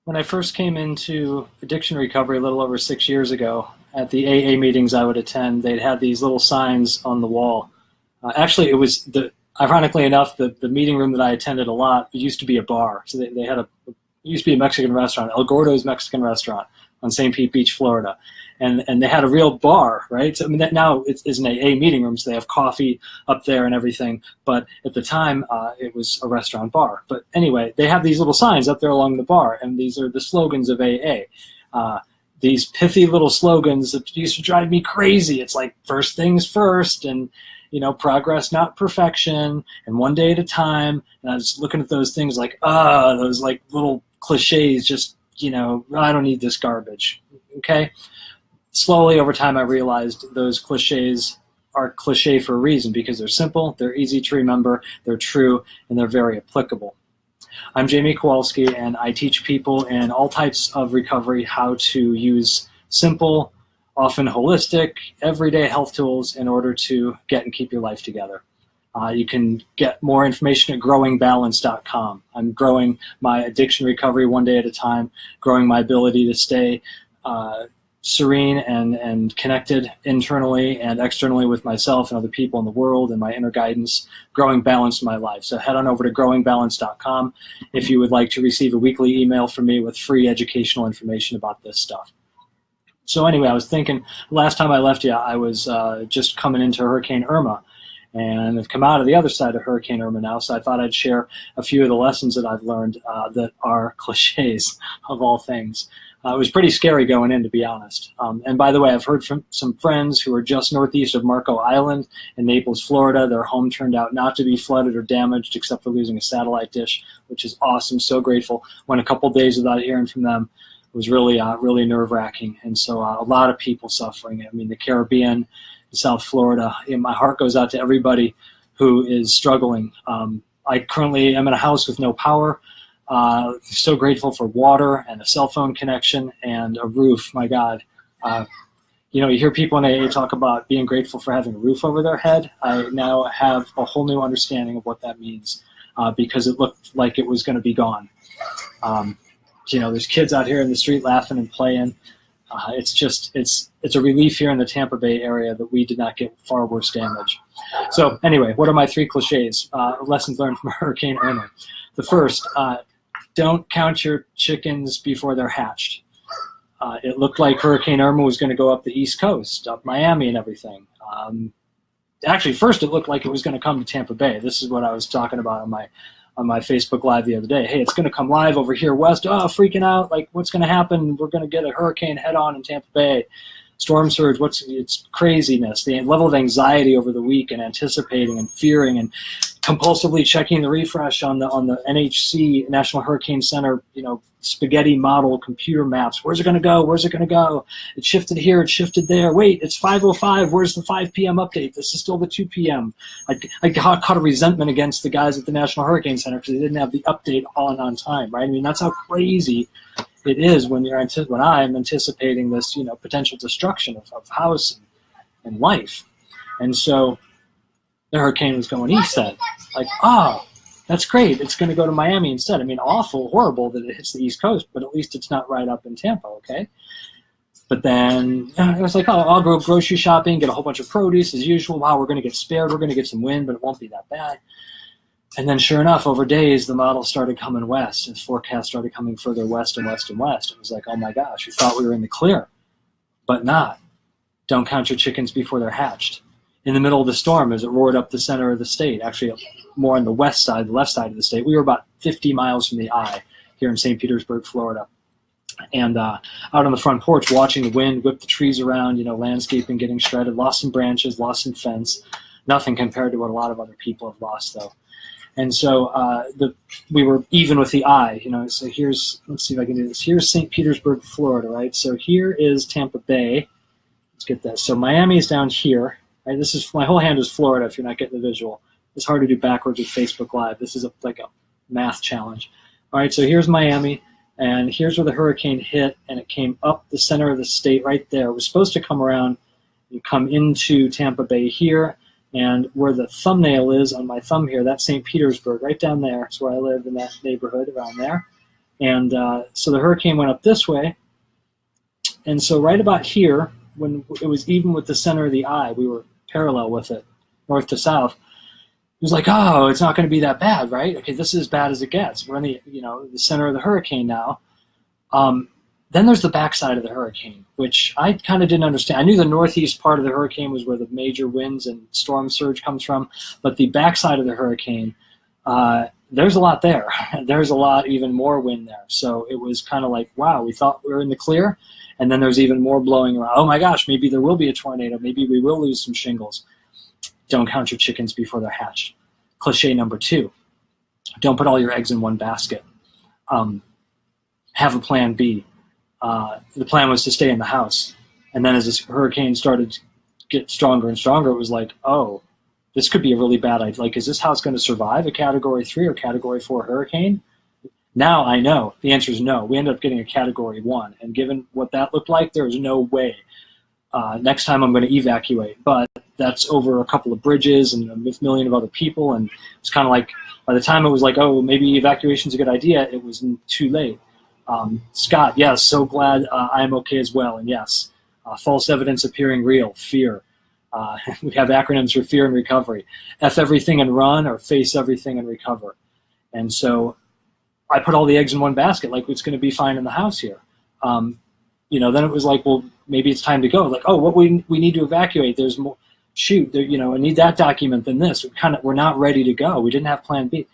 When I first came into addiction recovery a little over 6 years ago, at the AA meetings I would attend, they'd have these little signs on the wall. Actually, it was ironically enough, the meeting room that I attended a lot, it used to be a bar. So they had it used to be a Mexican restaurant, El Gordo's Mexican Restaurant on St. Pete Beach, Florida. And they had a real bar, right? So, I mean, that now it's an AA meeting room, so they have coffee up there and everything. But at the time, it was a restaurant bar. But anyway, they have these little signs up there along the bar, and these are the slogans of AA. These pithy little slogans that used to drive me crazy. It's like first things first, and progress, not perfection, and one day at a time. And I was looking at those things like, those like little cliches, just, I don't need this garbage. Okay. Slowly over time, I realized those cliches are cliche for a reason, because they're simple, they're easy to remember, they're true, and they're very applicable. I'm Jamie Kowalski, and I teach people in all types of recovery how to use simple, often holistic, everyday health tools in order to get and keep your life together. You can get more information at growingbalance.com. I'm growing my addiction recovery one day at a time, growing my ability to stay serene and connected internally and externally with myself and other people in the world, and my inner guidance, growing balance in my life. So head on over to growingbalance.com if you would like to receive a weekly email from me with free educational information about this stuff. So anyway, I was thinking, last time I left you, I was just coming into Hurricane Irma, and I've come out of the other side of Hurricane Irma now, so I thought I'd share a few of the lessons that I've learned that are cliches of all things. It was pretty scary going in, to be honest. And by the way, I've heard from some friends who are just northeast of Marco Island in Naples, Florida. Their home turned out not to be flooded or damaged except for losing a satellite dish, which is awesome. So grateful. Went a couple days without hearing from them. It was really, really nerve-wracking. And so a lot of people suffering. I mean, the Caribbean, South Florida. My heart goes out to everybody who is struggling. I currently am in a house with no power. So grateful for water and a cell phone connection and a roof. My God. You hear people in AA talk about being grateful for having a roof over their head. I now have a whole new understanding of what that means because it looked like it was going to be gone. There's kids out here in the street laughing and playing. It's a relief here in the Tampa Bay area that we did not get far worse damage. So anyway, what are my three cliches? Lessons learned from Hurricane Irma. The first, don't count your chickens before they're hatched. It looked like Hurricane Irma was going to go up the East Coast, up Miami and everything. Actually, first it looked like it was going to come to Tampa Bay. This is what I was talking about on my Facebook Live the other day. Hey, it's going to come live over here west. Oh, freaking out. Like, what's going to happen? We're going to get a hurricane head on in Tampa Bay. Storm surge, it's craziness. The level of anxiety over the week and anticipating and fearing and compulsively checking the refresh on the NHC, National Hurricane Center, spaghetti model computer maps. Where's it going to go? Where's it going to go? It shifted here. It shifted there. Wait, it's 5:05. Where's the 5 p.m. update? This is still the 2 p.m. I caught a resentment against the guys at the National Hurricane Center because they didn't have the update on time, right? I mean, that's how crazy it is when I'm anticipating this, potential destruction of house and life. And so the hurricane was going east then. Like, that's great. It's going to go to Miami instead. I mean, awful, horrible that it hits the East Coast, but at least it's not right up in Tampa, okay? But then it was like, I'll go grocery shopping, get a whole bunch of produce as usual. Wow, we're going to get spared. We're going to get some wind, but it won't be that bad. And then sure enough, over days, the model started coming west, and forecast started coming further west and west and west. It was like, oh my gosh, we thought we were in the clear, but not. Don't count your chickens before they're hatched. In the middle of the storm, as it roared up the center of the state, actually more on the west side, the left side of the state, we were about 50 miles from the eye here in St. Petersburg, Florida. And out on the front porch, watching the wind whip the trees around, landscaping getting shredded, lost some branches, lost some fence. Nothing compared to what a lot of other people have lost, though. And so we were even with the eye, so let's see if I can do this. Here's St. Petersburg, Florida, right? So here is Tampa Bay. Let's get that. So Miami is down here, right? My whole hand is Florida if you're not getting the visual. It's hard to do backwards with Facebook Live. This is like a math challenge. All right, so here's Miami, and here's where the hurricane hit, and it came up the center of the state right there. It was supposed to come around and come into Tampa Bay here, and where the thumbnail is on my thumb here, that's St. Petersburg, right down there. That's where I live, in that neighborhood around there. And so the hurricane went up this way. And so right about here, when it was even with the center of the eye, we were parallel with it, north to south. It was like, oh, it's not going to be that bad, right? Okay, this is as bad as it gets. We're in the center of the hurricane now. Then there's the backside of the hurricane, which I kind of didn't understand. I knew the northeast part of the hurricane was where the major winds and storm surge comes from, but the backside of the hurricane, there's a lot there. There's a lot, even more wind there. So it was kind of like, wow, we thought we were in the clear, and then there's even more blowing around. Oh my gosh, maybe there will be a tornado. Maybe we will lose some shingles. Don't count your chickens before they're hatched. Cliche number 2, don't put all your eggs in one basket. Have a plan B. The plan was to stay in the house. And then as this hurricane started to get stronger and stronger, it was like, oh, this could be a really bad idea. Like, is this house going to survive a Category 3 or Category 4 hurricane? Now I know. The answer is no. We ended up getting a Category 1. And given what that looked like, there was no way. Next time I'm going to evacuate. But that's over a couple of bridges and a million of other people. And it's kind of like, by the time it was like, oh, maybe evacuation's a good idea, it was too late. Scott, yes, so glad I'm okay as well. And yes, false evidence appearing real, fear. We have acronyms for fear and recovery. F everything and run, or face everything and recover. And so I put all the eggs in one basket, like it's going to be fine in the house here. Then it was like, well, maybe it's time to go. Like, oh, what we need to evacuate. There's more. Shoot, I need that document than this. We're not ready to go. We didn't have plan B.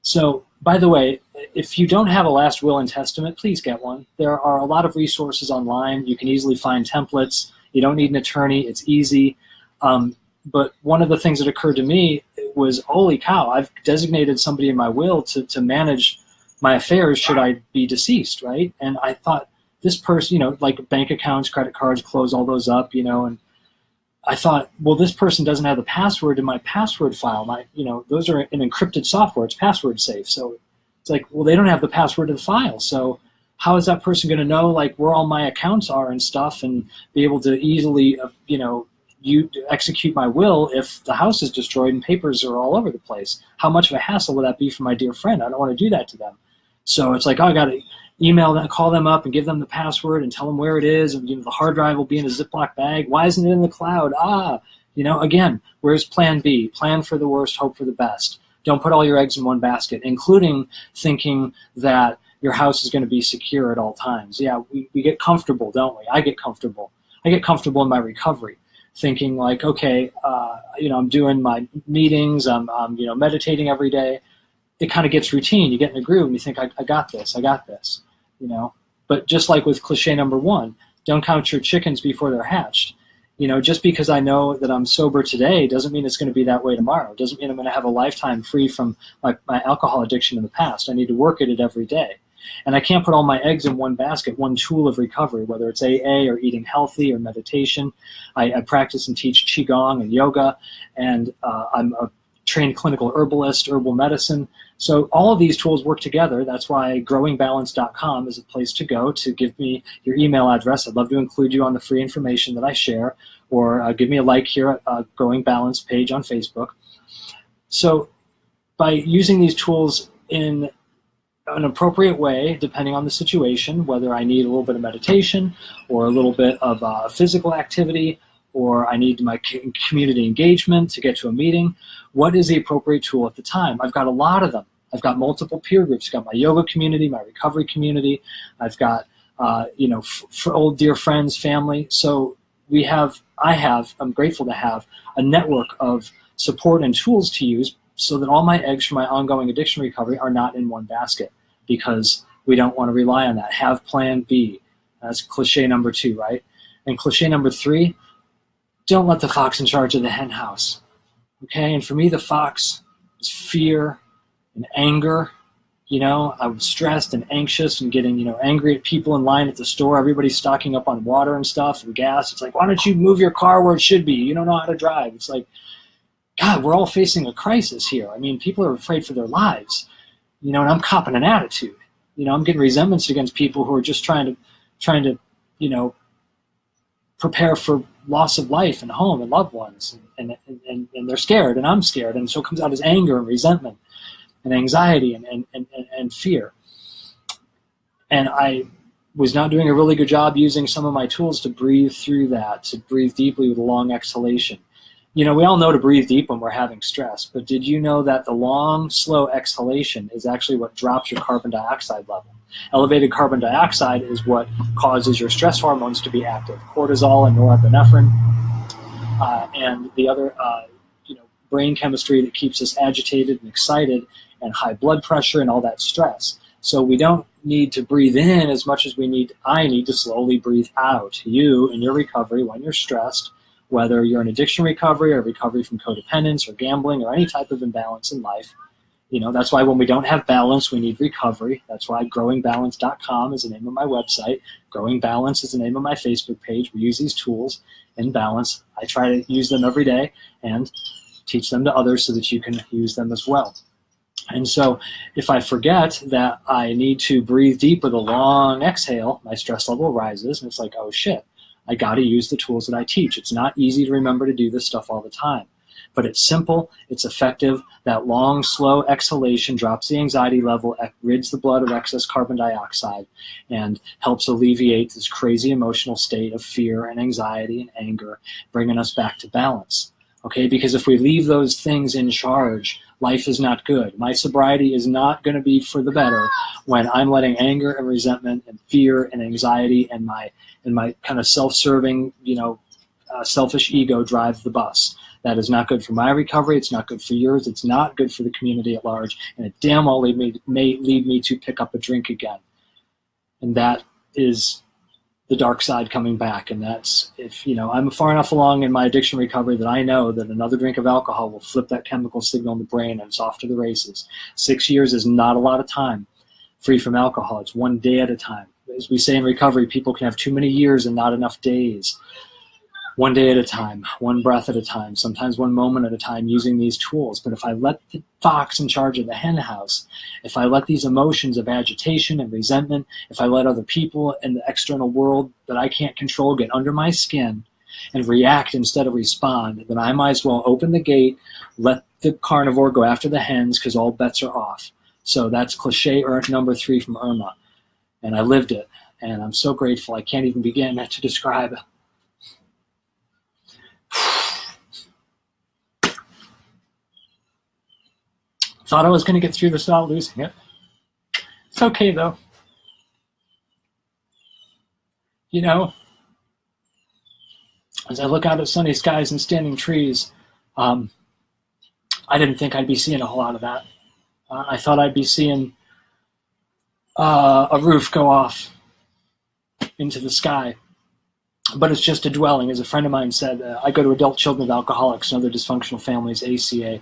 So, by the way, if you don't have a last will and testament, please get one. There are a lot of resources online. You can easily find templates. You don't need an attorney. It's easy. But one of the things that occurred to me was, holy cow, I've designated somebody in my will to manage my affairs should I be deceased, right? And I thought this person, like bank accounts, credit cards, close all those up, and I thought, well, this person doesn't have the password in my password file. Those are in encrypted software. It's password safe. So it's like, well, they don't have the password to the file. So how is that person going to know, like, where all my accounts are and stuff, and be able to easily, execute my will if the house is destroyed and papers are all over the place? How much of a hassle would that be for my dear friend? I don't want to do that to them. So it's like, oh, I got to email them, call them up and give them the password and tell them where it is. And the hard drive will be in a Ziploc bag. Why isn't it in the cloud? Again, where's plan B? Plan for the worst, hope for the best. Don't put all your eggs in one basket, including thinking that your house is going to be secure at all times. Yeah, we get comfortable, don't we? I get comfortable. I get comfortable in my recovery, thinking like, okay, I'm doing my meetings, I'm meditating every day. It kind of gets routine. You get in a groove and you think, I got this. But just like with cliche number 1, don't count your chickens before they're hatched. Just because I know that I'm sober today doesn't mean it's going to be that way tomorrow. It doesn't mean I'm going to have a lifetime free from my alcohol addiction in the past. I need to work at it every day. And I can't put all my eggs in one basket, one tool of recovery, whether it's AA or eating healthy or meditation. I practice and teach Qigong and yoga, and I'm a trained clinical herbalist, herbal medicine. So all of these tools work together. That's why growingbalance.com is a place to go to give me your email address. I'd love to include you on the free information that I share, or give me a like here at Growing Balance page on Facebook. So by using these tools in an appropriate way, depending on the situation, whether I need a little bit of meditation or a little bit of physical activity, or I need my community engagement to get to a meeting, what is the appropriate tool at the time? I've got a lot of them. I've got multiple peer groups. I've got my yoga community, my recovery community. I've got, old dear friends, family. So I'm grateful to have a network of support and tools to use so that all my eggs for my ongoing addiction recovery are not in one basket, because we don't want to rely on that. Have plan B. That's cliche number 2, right? And cliche number 3, don't let the fox in charge of the hen house. Okay, and for me, the fox is fear and anger. I was stressed and anxious and getting, angry at people in line at the store. Everybody's stocking up on water and stuff and gas. It's like, why don't you move your car where it should be? You don't know how to drive. It's like, God, we're all facing a crisis here. I mean, people are afraid for their lives, and I'm copping an attitude. I'm getting resentments against people who are just trying to, prepare for loss of life and home and loved ones, and they're scared, and I'm scared, and so it comes out as anger and resentment and anxiety and fear. And I was not doing a really good job using some of my tools to breathe through that, to breathe deeply with a long exhalation. We all know to breathe deep when we're having stress, but did you know that the long, slow exhalation is actually what drops your carbon dioxide level? Elevated carbon dioxide is what causes your stress hormones to be active, cortisol and norepinephrine, and the other brain chemistry that keeps us agitated and excited, and high blood pressure and all that stress. So we don't need to breathe in as much as I need to slowly breathe out. You, in your recovery, when you're stressed, whether you're in addiction recovery or recovery from codependence or gambling or any type of imbalance in life, that's why when we don't have balance, we need recovery. That's why growingbalance.com is the name of my website. Growing Balance is the name of my Facebook page. We use these tools in balance. I try to use them every day and teach them to others so that you can use them as well. And so if I forget that I need to breathe deep with a long exhale, my stress level rises, and it's like, oh shit, I got to use the tools that I teach. It's not easy to remember to do this stuff all the time, but it's simple, it's effective. That long, slow exhalation drops the anxiety level, rids the blood of excess carbon dioxide, and helps alleviate this crazy emotional state of fear and anxiety and anger, bringing us back to balance. Okay, because if we leave those things in charge, life is not good. My sobriety is not going to be for the better when I'm letting anger and resentment and fear and anxiety and my kind of self-serving, selfish ego drive the bus. That is not good for my recovery. It's not good for yours. It's not good for the community at large. And it damn well may lead me to pick up a drink again. And that is the dark side coming back. And that's if, I'm far enough along in my addiction recovery that I know that another drink of alcohol will flip that chemical signal in the brain and it's off to the races. 6 years is not a lot of time free from alcohol. It's one day at a time. As we say in recovery, people can have too many years and not enough days. One day at a time, one breath at a time, sometimes one moment at a time using these tools. But if I let the fox in charge of the hen house, if I let these emotions of agitation and resentment, if I let other people in the external world that I can't control get under my skin and react instead of respond, then I might as well open the gate, let the carnivore go after the hens because all bets are off. So that's cliche number 3 from Irma. And I lived it. And I'm so grateful. I can't even begin to describe it. Thought I was going to get through this without losing it. It's okay, though. As I look out at sunny skies and standing trees, I didn't think I'd be seeing a whole lot of that. I thought I'd be seeing a roof go off into the sky. But it's just a dwelling. As a friend of mine said, I go to Adult Children of Alcoholics and Other Dysfunctional Families, ACA.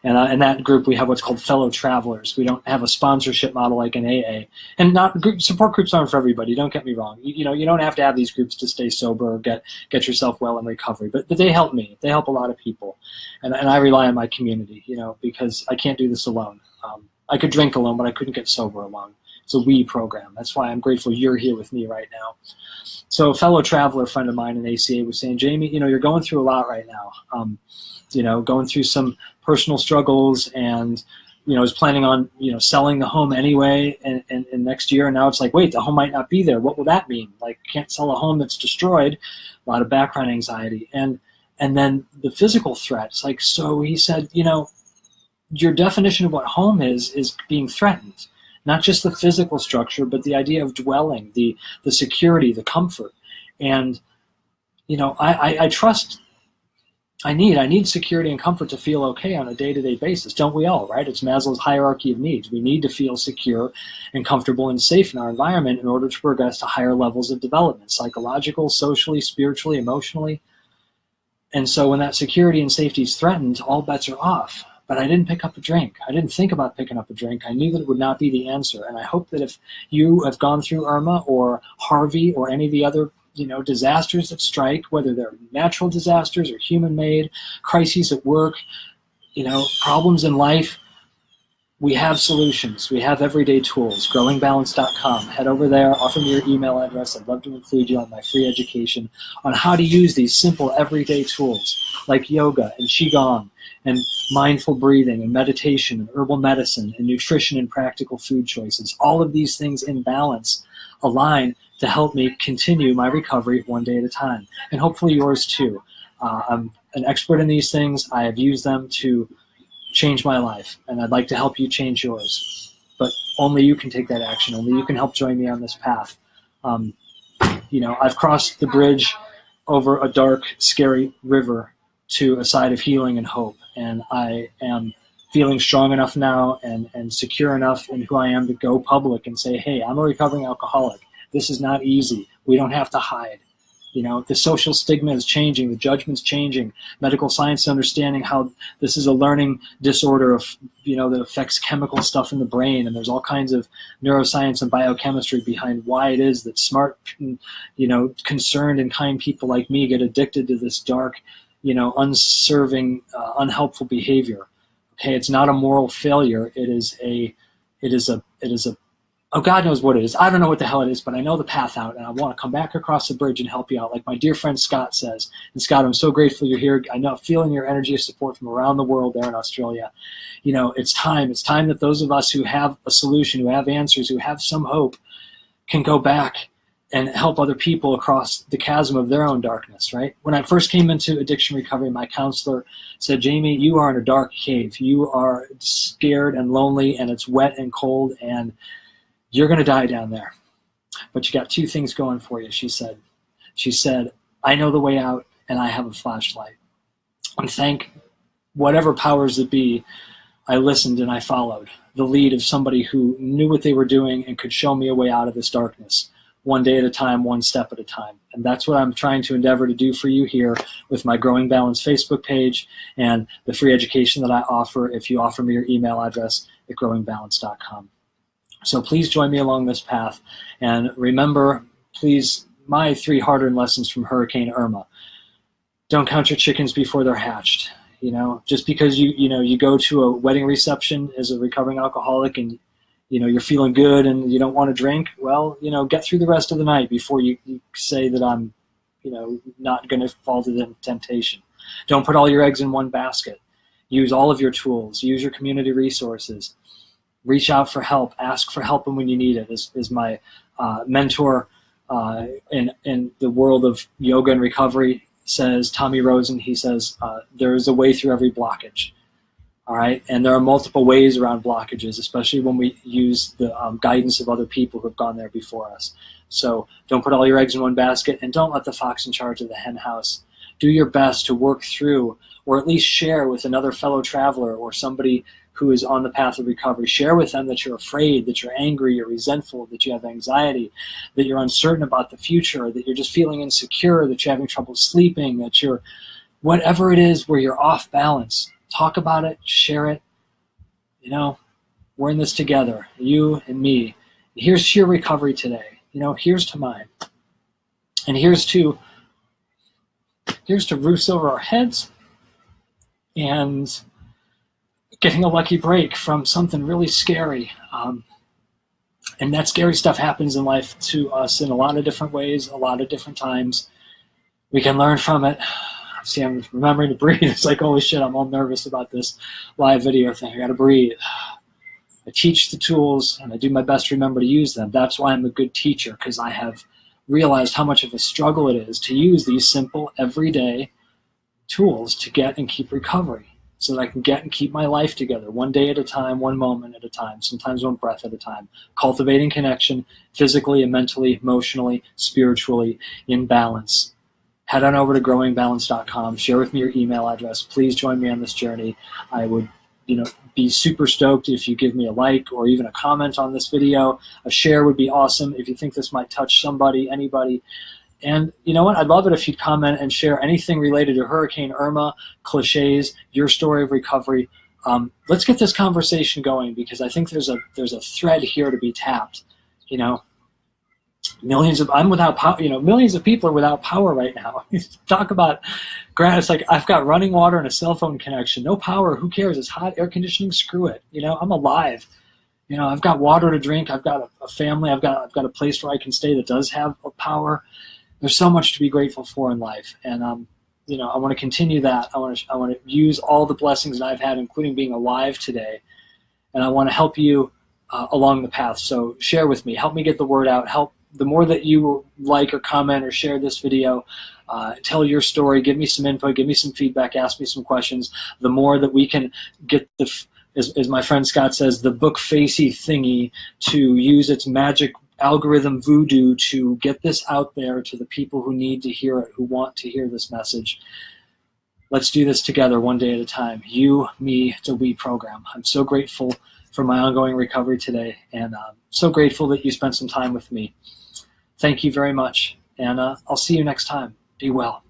And in that group, we have what's called fellow travelers. We don't have a sponsorship model like an AA. And support groups aren't for everybody, don't get me wrong. You don't have to have these groups to stay sober or get yourself well in recovery. But they help me. They help a lot of people. And I rely on my community, because I can't do this alone. I could drink alone, but I couldn't get sober alone. It's a we program. That's why I'm grateful you're here with me right now. So a fellow traveler friend of mine in ACA was saying, Jamie, you're going through a lot right now. Going through some personal struggles and, was planning on, selling the home anyway and next year. And now it's like, wait, the home might not be there. What will that mean? Like, can't sell a home that's destroyed. A lot of background anxiety. And then the physical threats. Like, so he said, your definition of what home is being threatened. Not just the physical structure, but the idea of dwelling, the security, the comfort. And, I trust, I need security and comfort to feel okay on a day-to-day basis. Don't we all, right? It's Maslow's hierarchy of needs. We need to feel secure and comfortable and safe in our environment in order to progress to higher levels of development, psychological, socially, spiritually, emotionally. And so when that security and safety is threatened, all bets are off. But I didn't pick up a drink. I didn't think about picking up a drink. I knew that it would not be the answer. And I hope that if you have gone through Irma or Harvey or any of the other, disasters that strike, whether they're natural disasters or human-made, crises at work, problems in life, we have solutions. We have everyday tools. growingbalance.com. Head over there, offer me your email address. I'd love to include you on my free education on how to use these simple everyday tools like yoga and qigong and mindful breathing and meditation and herbal medicine and nutrition and practical food choices. All of these things in balance align to help me continue my recovery one day at a time, and hopefully yours too. I'm an expert in these things. I have used them to change my life, and I'd like to help you change yours. But only you can take that action. Only you can help join me on this path. I've crossed the bridge over a dark, scary river to a side of healing and hope, and I am feeling strong enough now and secure enough in who I am to go public and say, hey, I'm a recovering alcoholic. This is not easy. We don't have to hide. The social stigma is changing. The judgment's changing. Medical science is understanding how this is a learning disorder that affects chemical stuff in the brain. And there's all kinds of neuroscience and biochemistry behind why it is that smart, concerned and kind people like me get addicted to this dark, unserving, unhelpful behavior. Okay. It's not a moral failure. It is a oh, God knows what it is. I don't know what the hell it is, but I know the path out, and I want to come back across the bridge and help you out, like my dear friend Scott says. And Scott, I'm so grateful you're here. I know, feeling your energy of support from around the world there in Australia. It's time. It's time that those of us who have a solution, who have answers, who have some hope, can go back and help other people across the chasm of their own darkness, right? When I first came into addiction recovery, my counselor said, Jamie, you are in a dark cave. You are scared and lonely, and it's wet and cold, and you're going to die down there. But you got two things going for you, she said. She said, I know the way out, and I have a flashlight. And thank whatever powers that be, I listened and I followed the lead of somebody who knew what they were doing and could show me a way out of this darkness, one day at a time, one step at a time. And that's what I'm trying to endeavor to do for you here with my Growing Balance Facebook page and the free education that I offer if you offer me your email address at growingbalance.com. So please join me along this path. And remember, please, my 3 hard-earned lessons from Hurricane Irma. Don't count your chickens before they're hatched. Just because you go to a wedding reception as a recovering alcoholic and you're feeling good and you don't want to drink, well, get through the rest of the night before you say that I'm, not going to fall to the temptation. Don't put all your eggs in one basket. Use all of your tools. Use your community resources. Reach out for help. Ask for help when you need it. Is my mentor in the world of yoga and recovery says, Tommy Rosen, he says, there is a way through every blockage. All right. And there are multiple ways around blockages, especially when we use the guidance of other people who have gone there before us. So don't put all your eggs in one basket, and don't let the fox in charge of the hen house. Do your best to work through, or at least share with another fellow traveler or somebody who is on the path of recovery. Share with them that you're afraid, that you're angry, you're resentful, that you have anxiety, that you're uncertain about the future, that you're just feeling insecure, that you're having trouble sleeping, that you're, whatever it is where you're off balance. Talk about it, share it. We're in this together, you and me. Here's to your recovery today. Here's to mine. And here's to roofs over our heads and getting a lucky break from something really scary. And that scary stuff happens in life to us in a lot of different ways, a lot of different times. We can learn from it. See, I'm remembering to breathe. It's like, holy shit, I'm all nervous about this live video thing. I got to breathe. I teach the tools, and I do my best to remember to use them. That's why I'm a good teacher, because I have realized how much of a struggle it is to use these simple, everyday tools to get and keep recovery, so that I can get and keep my life together, one day at a time, one moment at a time, sometimes one breath at a time, cultivating connection physically and mentally, emotionally, spiritually, in balance. Head on over to growingbalance.com. Share with me your email address. Please join me on this journey. I would, be super stoked if you give me a like or even a comment on this video. A share would be awesome if you think this might touch somebody, anybody. And you know what? I'd love it if you'd comment and share anything related to Hurricane Irma, Cliches, your story of recovery. Let's get this conversation going, because I think there's a thread here to be tapped. Millions of people are without power right now. Talk about it's like, I've got running water and a cell phone connection. No power. Who cares? It's hot, air conditioning. Screw it. I'm alive. I've got water to drink. I've got a family. I've got a place where I can stay that does have power. There's so much to be grateful for in life, and I want to continue that. I want to use all the blessings that I've had, including being alive today, and I want to help you along the path. So share with me. Help me get the word out. Help the more that you like or comment or share this video, tell your story, give me some input, give me some feedback, ask me some questions, the more that we can get as my friend Scott says, the book facey thingy to use its magic algorithm voodoo to get this out there to the people who need to hear it, who want to hear this message. Let's do this together one day at a time. You, me, it's a we program. I'm so grateful for my ongoing recovery today, and so grateful that you spent some time with me. Thank you very much, and I'll see you next time. Be well.